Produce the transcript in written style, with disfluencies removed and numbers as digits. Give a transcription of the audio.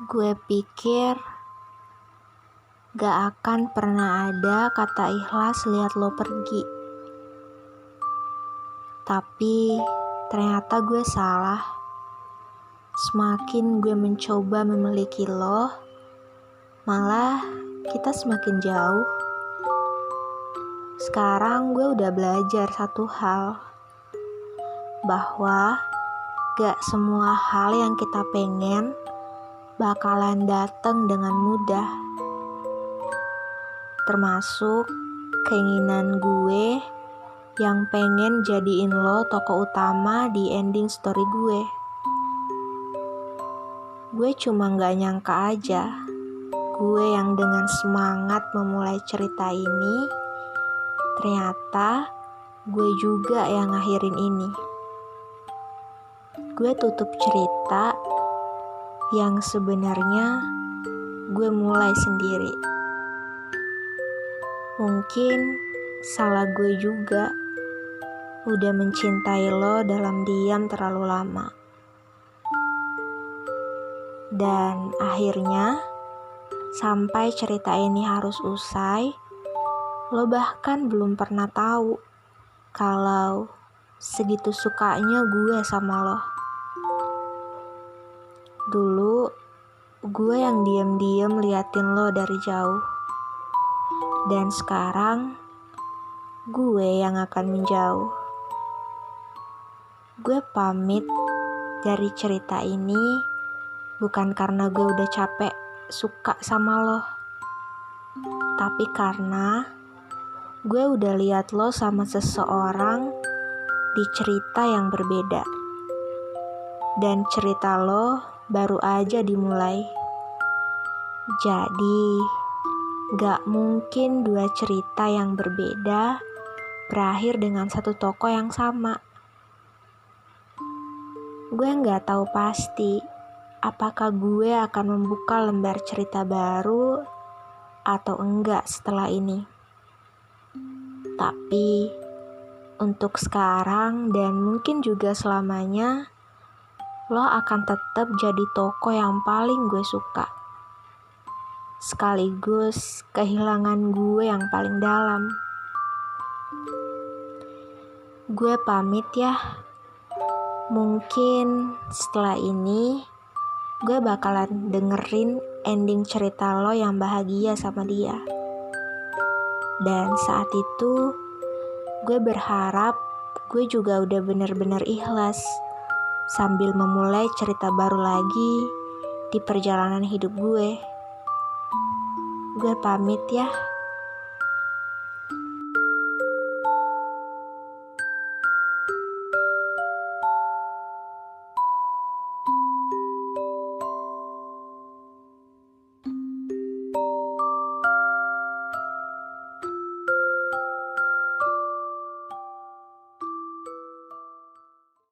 Gue pikir gak akan pernah ada kata ikhlas lihat lo pergi. Tapi ternyata gue salah. Semakin gue mencoba memiliki lo, malah kita semakin jauh. Sekarang gue udah belajar satu hal, bahwa gak semua hal yang kita pengen bakalan datang dengan mudah. Termasuk keinginan gue yang pengen jadiin lo tokoh utama di ending story gue. Gue cuma gak nyangka aja, gue yang dengan semangat memulai cerita ini, ternyata gue juga yang ngakhirin ini. Gue tutup cerita yang sebenarnya gue mulai sendiri. Mungkin salah gue juga udah mencintai lo dalam diam terlalu lama. Dan akhirnya sampai cerita ini harus usai, lo bahkan belum pernah tahu kalau segitu sukanya gue sama lo. Dulu gue yang diam-diam liatin lo dari jauh. Dan sekarang gue yang akan menjauh. Gue pamit dari cerita ini bukan karena gue udah capek suka sama lo, tapi karena gue udah lihat lo sama seseorang di cerita yang berbeda. Dan cerita lo baru aja dimulai. Jadi gak mungkin dua cerita yang berbeda berakhir dengan satu tokoh yang sama. Gue gak tahu pasti apakah gue akan membuka lembar cerita baru atau enggak setelah ini. Tapi untuk sekarang dan mungkin juga selamanya, lo akan tetap jadi tokoh yang paling gue suka. Sekaligus kehilangan gue yang paling dalam. Gue pamit ya. Mungkin setelah ini gue bakalan dengerin ending cerita lo yang bahagia sama dia. Dan saat itu gue berharap gue juga udah bener-bener ikhlas sambil memulai cerita baru lagi di perjalanan hidup gue. Gue pamit ya.